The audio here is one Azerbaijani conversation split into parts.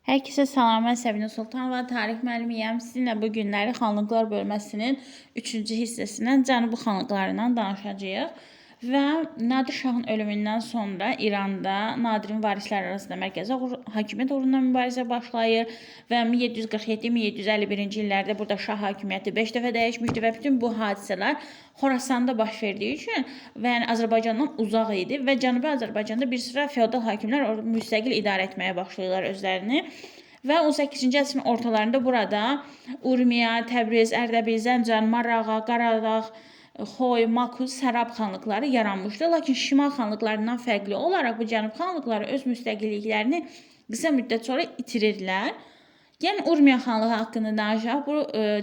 Herkese salam, mən Səbinə Sultanova, tarix müəllimiyəm. Sizinlə bu günləri xanlıqlar bölməsinin 3-cü hissəsindən Cənubi xanlıqlarından danışacağıq. Və Nadir Şahın ölümündən sonra İranda Nadirin varisləri arasında mərkəzi hakimiyyət uğrunda mübarizə başlayır və 1747-1751-ci illərdə burada şah hakimiyyəti 5 dəfə dəyişmişdi və bütün bu hadisələr Xorasanda baş verdiyi üçün və yəni Azərbaycandan uzaq idi və Cənubi Azərbaycanda bir sıra feodal hakimlər müstəqil idarə etməyə başlayırlar özlərini. Və 18-ci əsrin ortalarında burada Urmiya, Təbriz, Ərdəbil, Zəncan, Marağa, Qaradağ, Xoy, Makuz, Sərab xanlıqları yaranmışdı. Lakin şimal xanlıqlarından fərqli olaraq bu cənub xanlıqları öz müstəqilliklərini qısa müddət sonra itirirlər. Yəni Urmiya xanlığı haqqında danışaq. Bu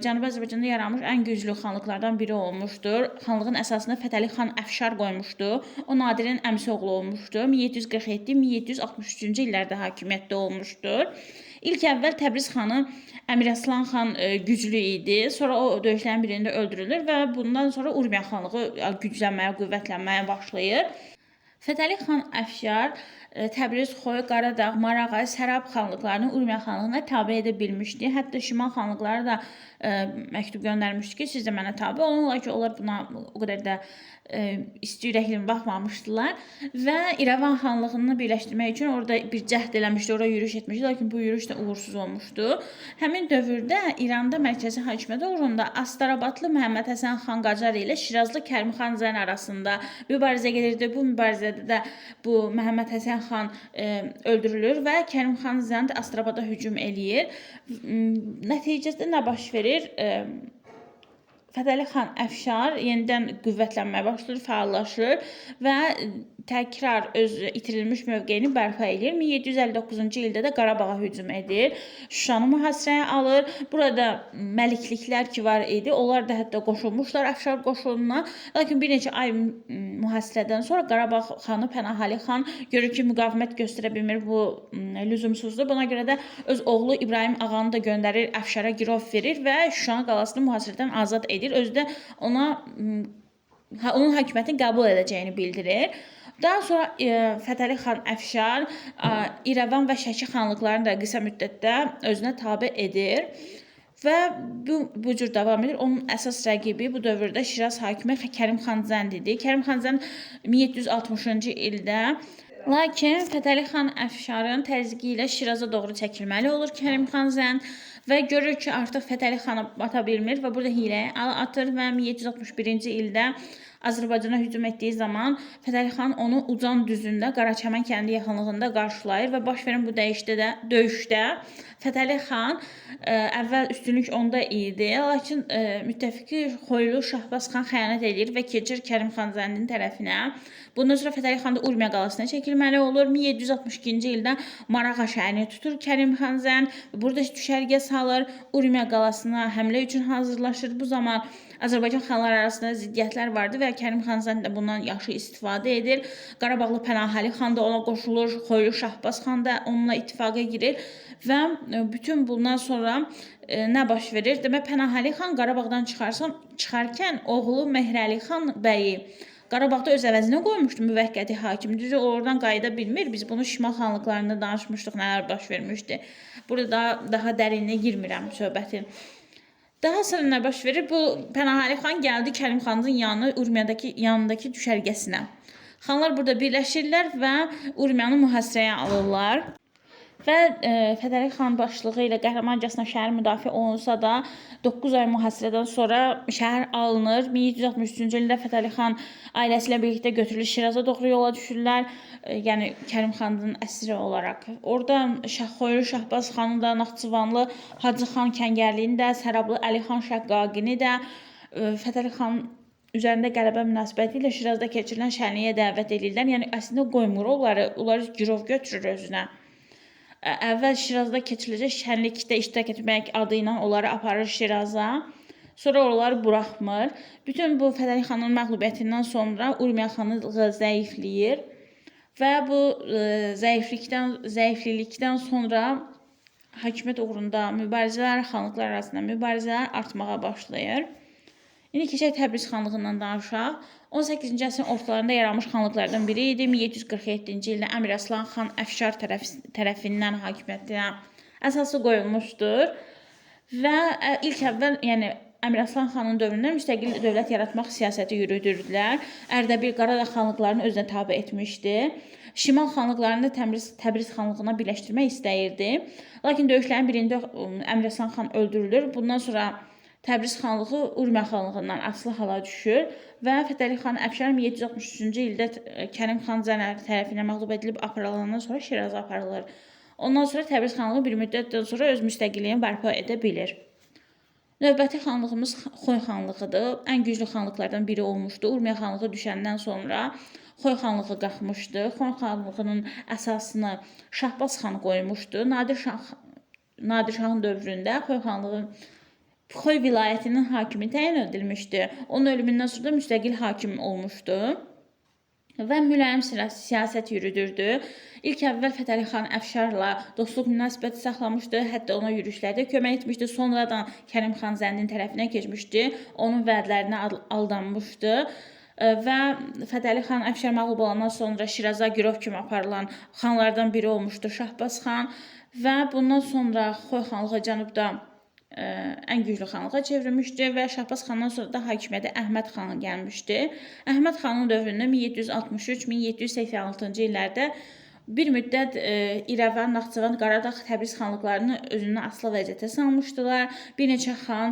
Cənubi Azərbaycanda yaranmış ən güclü xanlıqlardan biri olmuşdur. Xanlığın əsasını Fətəli xan Əfşar qoymuşdu. O Nadirin əmisi oğlu olmuşdu. 1747-1763-cü illərdə hakimiyyətdə olmuşdur. İlk əvvəl Təbriz xanı Əmiraslan xan güclü idi. Sonra o döyüşlərin birində öldürülür və bundan sonra Urmiya xanlığı güclənməyə, qüvvətlənməyə başlayır. Fətəli xan Əfşar Təbriz, Xoy, Qaradağ, Marağa, Sərab xanlıqlarını Urmiya xanlığına tabe edə bilmişdi. Hətta şimal xanlıqları da məktub göndərmişdi ki, siz də mənə tabe olun. Lakin onlar buna o qədər də istəyirəkli baxmamışdılar və İrəvan xanlığını birləşdirmək üçün orada bir cəhd eləmişdi, orada yürüyüş etmişdi, lakin bu yürüyüş də uğursuz olmuşdu. Həmin dövrdə İranda mərkəzi hakimiyyət uğrunda Astarabadlı Məhəmməd Həsən xan Qacar ilə Şirazlı Kərim xan Zən arasında mübarizə gedirdi. Bu mübarizədə də bu Məhəmməd Həsən xan öldürülür və Kərim xan Zən də Astarabada hücum eləyir. Nəticədə nə baş verir? Fətəli xan Əfşar yenidən qüvvətlənməyə başlayır, fəallaşır və təkrar öz itirilmiş mövqeyini bərpa edir. 1759-cu ildə də Qarabağa hücum edir. Şuşanı mühasirəyə alır. Burada məlikliklər ki var idi, onlar da hətta qoşulmuşlar Əfşar qoşununa. Lakin bir neçə ay mühasirədən sonra Qarabağ xanı Pənahəli xan görür ki, müqavimət göstərə bilmir, bu lüzumsuzdur. Buna görə də öz oğlu İbrahim ağanı da göndərir, Əfşara girov verir və Şuşanı qalasını mühasirədən azad edir. Özü də ona onun hakimiyyətini qəbul edəcəyini bildirir. Daha sonra Fətəli xan Əfşar İrəvan və Şəki xanlıqlarını da qısa müddətdə özünə tabe edir və bu cür davam edir. Onun əsas rəqibi bu dövrdə Şiraz hakimi Kərim xan Zənd idi. Kərim xan Zənd 1760-cı ildə, lakin Fətəli xan Əfşarın təzyiqi ilə Şiraza doğru çəkilməli olur Kərim xan Zənd və görür ki, artıq Fətəli xanı ata bilmir və burada hiləyə atır və 1761-ci ildə Azərbaycana hücum etdiyi zaman Fətəli xan onu Ucan düzündə Qaraçəmən kəndi yaxınlığında qarşılayır və baş verən bu döyüşdə Fətəli xan əvvəl üstünlük onda idi, lakin müttəfiqi Xoylu Şahbaz xan xəyanət edir və keçir Kərim xan Zəndin tərəfinə. Bundan sonra Fətəli xan da Urmiya qalasına çəkilməli olur. 1762-ci ildə Marağa şəhərini tutur Kərim xan Zənd. Burada düşərgə salır, Urmiya qalasına həmlə üçün hazırlaşır. Bu zaman Azərbaycan xanları arasında ziddiyyətlər vardı və Kərim xan Zənd də bundan yaxşı istifadə edir. Qarabağlı Pənahəli xan da ona qoşulur, Xoylu Şahbaz xan da onunla ittifaqa girir və bütün bundan sonra nə baş verir? Demək, Pənahəli xan Qarabağdan çıxarkən oğlu Mehrəli xan bəyi Qarabağda öz əvəzinə qoymuşdu müvəqqəti hakim. Düzü oradan qayıda bilmir. Biz bunu şimal xanlıqlarında danışmışdıq, nələr baş vermişdi. Burada daha dərinliyə girmirəm söhbətin. Daha sonra nə baş verir? Bu Pənahəli xan gəldi Kərim xanın yanındakı düşərgəsinə. Xanlar burada birləşirlər və Urmiyanı mühasirəyə alırlar. Və Fətəli xan başlığı ilə qəhrəmancasına şəhər müdafiə olunsa da 9 ay mühasirədən sonra şəhər alınır. 1763-cü ildə Fətəli xan ailəsi ilə birlikdə götürülür Şiraza doğru yola düşürlər. Yəni Kərim xanın əsiri olaraq. Orada Xoylu Şahbaz xanı da, Naxçıvanlı Hacı xan Kəngərliyini də, Sərablı Əli xan Şəqqaqini də Fətəli xan üzərində qələbə münasibəti ilə Şirazda keçirilən şənliyə dəvət edirlər. Yəni əslində qoymur onları girov götürür özünə. Əvvəl Şirazda keçiriləcək şənlikdə iştirak etmək adı ilə onları aparır Şiraza. Sonra oraları buraxmır. Bütün bu Fətəli xanın məğlubiyyətindən sonra Urmiya xanlığı zəifləyir və bu zəiflilikdən sonra hakimiyyət uğrunda mübarizələr, xanlıqlar arasında mübarizələr artmağa başlayır. İndi keçək Təbriz xanlığından danışaq. 18-ci əsrin ortalarında yaranmış xanlıqlardan biri idi. 1747-ci ildə Əmiraslan xan Əfşar tərəfindən hakimiyyətinə əsası qoyulmuşdur və ilk əvvəl, yəni Əmiraslan xanın dövründə müstəqil dövlət yaratmaq siyasəti yürüdürdülər. Ərdəbil, Qaradağ xanlıqlarını özünə tabe etmişdi. Şimal xanlıqlarını Təbriz xanlığına birləşdirmək istəyirdi. Lakin döyüşlərin birində Əmiraslan xan öldürülür. Bundan sonra Təbriz xanlığı Urmiya xanlığından asılı hala düşür və Fətəli xan Əfşar 1763-cü ildə Kərim xan Zənər tərəfindən məğlub edilib aparılandan sonra Şiraza aparılır. Ondan sonra Təbriz xanlığı bir müddətdən sonra öz müstəqilliyini bərpa edə bilir. Növbəti xanlığımız Xoy xanlığıdır. Ən güclü xanlıqlardan biri olmuşdu. Urmiya xanlığı düşəndən sonra Xoy xanlığı qalxmışdı. Xoy xanlığının əsasını Şahbaz xan qoymuşdu. Nadir Şahın dövründə Xoy xanlığı Xoy vilayətinin hakimi təyin edilmişdi. Onun ölümündən sonra da müstəqil hakim olmuşdu və mülayim siyasət yürüdürdü. İlk əvvəl Fətəli xan Əfşarla dostluq münasibəti saxlamışdı, hətta ona yürüşlərdə kömək etmişdi. Sonradan Kərim xan Zəndin tərəfinə keçmişdi, onun vədlərinə aldanmışdı və Fətəli xan Əfşar məğlub olandan sonra Şiraza girov kimi aparılan xanlardan biri olmuşdu Şahbaz xan və bundan sonra Xoy xanlığı cənubda ən güclü xanlığa çevrilmişdi və Şahbaz xandan sonra da hakimiyyətə Əhməd xan gəlmişdi. Əhməd xanın dövründə 1763-1786-cı illərdə bir müddət İrəvan, Naxçıvan, Qaradağ, Təbriz xanlıqlarını özünə asılı vəziyyətə salmışdılar. Bir neçə xan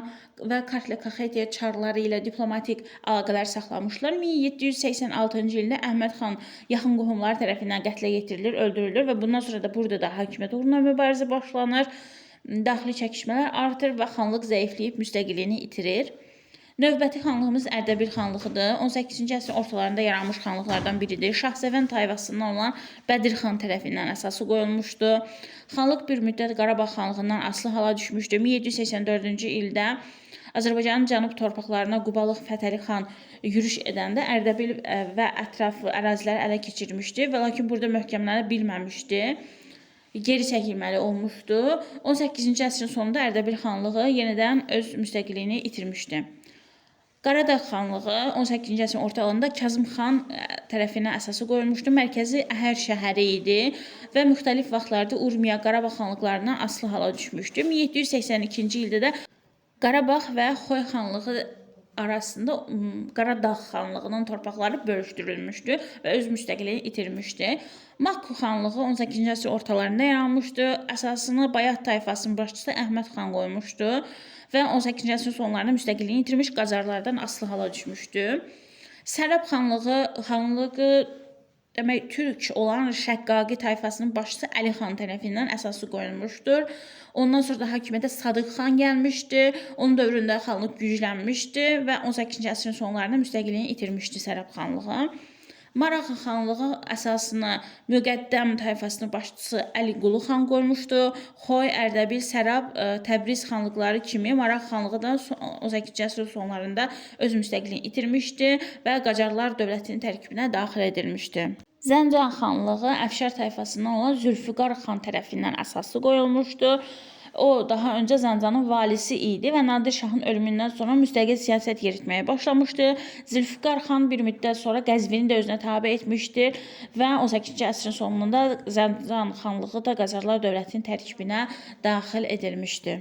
və Kartli Kaxetiya çarları ilə diplomatik əlaqələr saxlamışlar. 1786-cı ildə Əhməd xan yaxın qohumları tərəfindən qətlə yetirilir, öldürülür və bundan sonra da burada da hakimiyyət uğruna mübarizə başlanır. Daxili çəkişmələr artır və xanlıq zəifləyib müstəqilliyini itirir. Növbəti xanlığımız Ərdəbil xanlığıdır. 18-ci əsrin ortalarında yaranmış xanlıqlardan biridir. Şahsevən tayfasından olan Bədir xan tərəfindən əsası qoyulmuşdu. Xanlıq bir müddət Qarabağ xanlığından asılı hala düşmüşdü. 1784-cü ildə Azərbaycanın cənub torpaqlarına Qubalıq Fətəli xan yürüş edəndə Ərdəbil və ətrafı əraziləri ələ keçirmişdi və lakin burada möhkəmlənə bilməmişdi. Geri çəkilməli olmuşdu. 18-ci əsrin sonunda Ərdəbil xanlığı yenidən öz müstəqilliyini itirmişdi. Qaradağ xanlığı 18-ci əsrin ortalarında Kazım xan tərəfindən əsası qoyulmuşdu. Mərkəzi Əhər şəhəri idi və müxtəlif vaxtlarda Urmiya, Qarabağ xanlıqlarından asılı hala düşmüşdü. 1782-ci ildə də Qarabağ və Xoy xanlığı arasında Qaradağ xanlığının torpaqları bölüşdürülmüşdü və öz müstəqilliyini itirmişdi. Makku xanlığı 18-ci əsr ortalarında yaranmışdı. Əsasını Bayat tayfasının başçısı Əhməd xan qoymuşdu və 18-ci əsrin sonlarında müstəqilliyini itirmiş, Qacarlardan asılı hala düşmüşdü. Sərab xanlığı demək türk olan Şəqqaqi tayfasının başçısı Əli xan tərəfindən əsası qoyulmuşdur. Ondan sonra da hakimiyyətə Sadıq xan gəlmişdi. Onun dövründə xanlıq güclənmişdi və 18-ci əsrin sonlarında müstəqilliyini itirmişdi Sərab xanlığı. Marağa xanlığı əsasını Müqəddəm tayfasının başçısı Əliqulu xan qoymuşdu. Xoy, Ərdəbil, Sərab, Təbriz xanlıqları kimi Marağa xanlığı da 18-ci əsrin sonlarında öz müstəqilliyini itirmişdi və Qacarlar dövlətinin tərkibinə daxil edilmişdi. Zəncan xanlığı Əfşar tayfasından olan Zülfüqar xan tərəfindən əsası qoyulmuşdu. O daha öncə Zəncanın valisi idi və Nadir Şahın ölümündən sonra müstəqil siyasət yeritməyə başlamışdı. Zülfüqar xan bir müddət sonra Qəzvini də özünə tabe etmişdi və 18-ci əsrin sonunda Zəncan xanlığı da Qacarlar dövlətinin tərkibinə daxil edilmişdi.